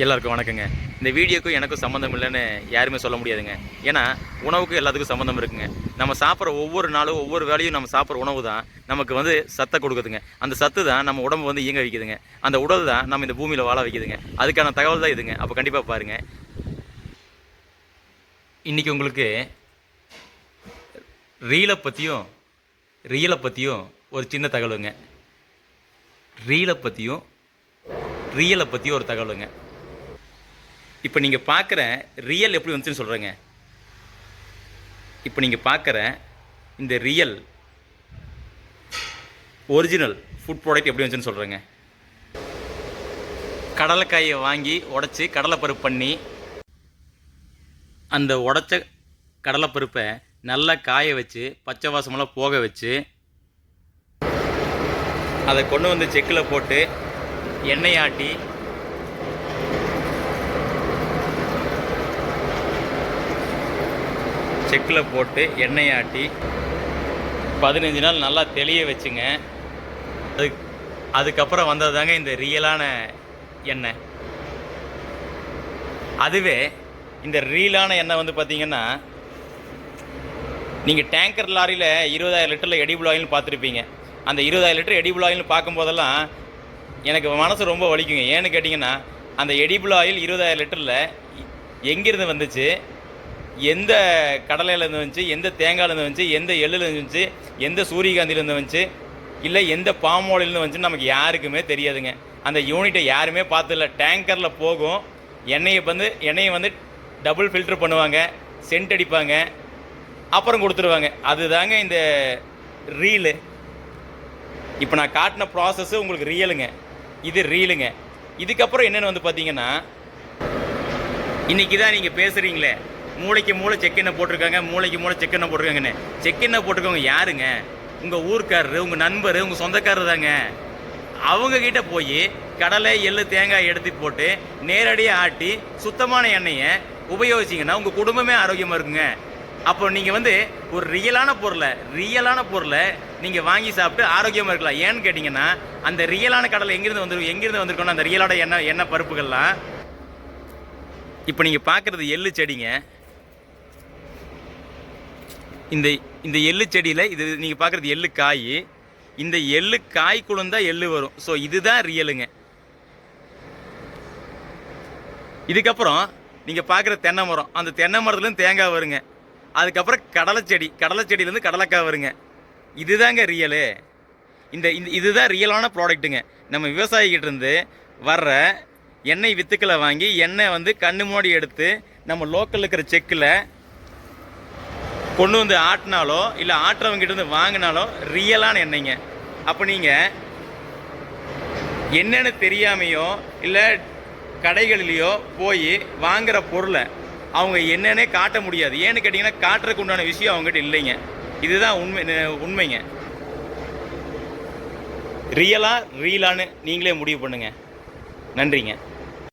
எல்லாருக்கும் வணக்கங்க. இந்த வீடியோக்கும் எனக்கும் சம்மந்தம் இல்லைன்னு யாருமே சொல்ல முடியாதுங்க. ஏன்னா உணவுக்கு எல்லாத்துக்கும் சம்மந்தம் இருக்குங்க. நம்ம சாப்பிட்ற ஒவ்வொரு நாளும் ஒவ்வொரு வேளையும் நம்ம சாப்பிட்ற உணவு தான் நமக்கு சத்தை கொடுக்குதுங்க. அந்த சத்து தான் நம்ம உடம்பு இயங்க வைக்குதுங்க. அந்த உடல் தான் நம்ம இந்த பூமியில் வாழ வைக்குதுங்க. அதுக்கான தகவல் தான் இதுங்க. அப்போ கண்டிப்பாக பாருங்கள். இன்றைக்கி உங்களுக்கு ரீலை பற்றியும் ரியலை பற்றியும் ஒரு சின்ன தகவலுங்க. ரீலை பற்றியும் ரியலை பற்றியும் ஒரு தகவலுங்க. இப்போ நீங்கள் பார்க்குற ரியல் எப்படி வந்துச்சுன்னு சொல்கிறேங்க. இப்போ நீங்கள் பார்க்குற இந்த ரியல் ஒரிஜினல் ஃபுட் ப்ராடக்ட் எப்படி வந்துச்சுன்னு சொல்கிறேங்க. கடலைக்காயை வாங்கி உடச்சி கடலைப்பருப்பு பண்ணி அந்த உடச்ச கடலைப்பருப்பை நல்லா காய வச்சு பச்சை வாசமெல்லாம் போக வச்சு அதை கொண்டு செக்கில் போட்டு எண்ணெய் ஆட்டி செக்கில் போட்டு எண்ணெய் ஆட்டி 15 நாள் நல்லா தெளிய வச்சுங்க. அதுக்கப்புறம் வந்தது தாங்க இந்த ரியலான எண்ணெய். அதுவே இந்த ரியலான எண்ணெய் பார்த்தீங்கன்னா, நீங்கள் டேங்கர் லாரியில் 20,000 லிட்டரில் எடிபிள் ஆயில்னு பார்த்துருப்பீங்க. அந்த 20,000 லிட்டர் எடிபிள் ஆயில்னு பார்க்கும்போதெல்லாம் எனக்கு மனசு ரொம்ப வலிக்குங்க. ஏன்னு கேட்டிங்கன்னா, அந்த எடிபிள் ஆயில் 20,000 லிட்டரில் எங்கேருந்து வந்துச்சு, எந்த கடலையிலேருந்து வந்துச்சு, எந்த தேங்காயிலேருந்து வந்துச்சு, எந்த எள்ளுலேருந்து வந்துச்சு, எந்த சூரியகாந்திலேருந்து வந்துச்சு, இல்லை எந்த பாமோயிலேருந்து வந்துச்சுன்னு நமக்கு யாருக்குமே தெரியாதுங்க. அந்த யூனிட்டை யாருமே பார்த்ததில்ல. டேங்கரில் போகும், எண்ணெயை டபுள் ஃபில்ட்ரு பண்ணுவாங்க, சென்ட் அடிப்பாங்க, அப்புறம் கொடுத்துருவாங்க. அதுதாங்க இந்த ரீலு. இப்போ நான் காட்டின ப்ராசஸ்ஸு உங்களுக்கு ரியலுங்க. இது ரீலுங்க. இதுக்கப்புறம் என்னென்னு பார்த்தீங்கன்னா, இன்றைக்கி தான் நீங்கள் பேசுகிறீங்களே, மூளைக்கு மூளை செக்கெண்ணெய் போட்டிருக்காங்க, மூளைக்கு மூளை செக்கெண்ணெய் போட்டிருக்காங்கன்னு. செக்கெண்ணெய் போட்டிருக்கவங்க யாருங்க? உங்கள் ஊர்க்காரரு, உங்கள் நண்பர், உங்கள் சொந்தக்காரரு தாங்க. அவங்கக்கிட்ட போய் கடலை எள்ளு தேங்காய் எடுத்து போட்டு நேரடியாக ஆட்டி சுத்தமான எண்ணெயை உபயோகிச்சிங்கன்னா உங்கள் குடும்பமே ஆரோக்கியமாக இருக்குங்க. அப்போ நீங்கள் ஒரு ரியலான பொருளை நீங்கள் வாங்கி சாப்பிட்டு ஆரோக்கியமாக இருக்கலாம். ஏன்னு கேட்டிங்கன்னா, அந்த ரியலான கடலை எங்கேருந்து வந்திருக்கணும் அந்த ரியலான எண்ணெய் பருப்புகள்லாம். இப்போ நீங்கள் பார்க்குறது எள்ளு செடிங்க. இந்த எள்ளு செடியில் இது நீங்கள் பார்க்குறது எள்ளு காய். இந்த எள்ளு காய்க்குள்ளே தான் எள்ளு வரும். ஸோ இதுதான் ரியலுங்க. இதுக்கப்புறம் நீங்கள் பார்க்குற தென்னை மரம், அந்த தென்னை மரத்துலேருந்து தேங்காய் வருங்க. அதுக்கப்புறம் கடலைச்செடியிலேருந்து கடலைக்காய் வருங்க. இதுதாங்க ரியலு. இதுதான் ரியலான ப்ராடக்ட்டுங்க. நம்ம விவசாயிகிட்டேருந்து வர்ற எண்ணெய் வித்துக்களை வாங்கி எண்ணெய் கண்ணு மூடி எடுத்து நம்ம லோக்கலில் இருக்கிற செக்கில் கொண்டு ஆட்டினாலோ இல்லை ஆட்டுறவங்கிட்ட வாங்கினாலோ ரியலான எண்ணெய்ங்க. அப்போ நீங்கள் என்னென்னு தெரியாமையோ இல்லை கடைகளிலையோ போய் வாங்குகிற பொருளை அவங்க என்னன்னே காட்ட முடியாது. ஏன்னு கேட்டிங்கன்னா, காட்டுறதுக்கு உண்டான விஷயம் அவங்ககிட்ட இல்லைங்க. இதுதான் உண்மைங்க. ரியலான்னு நீங்களே முடிவு பண்ணுங்கள். நன்றிங்க.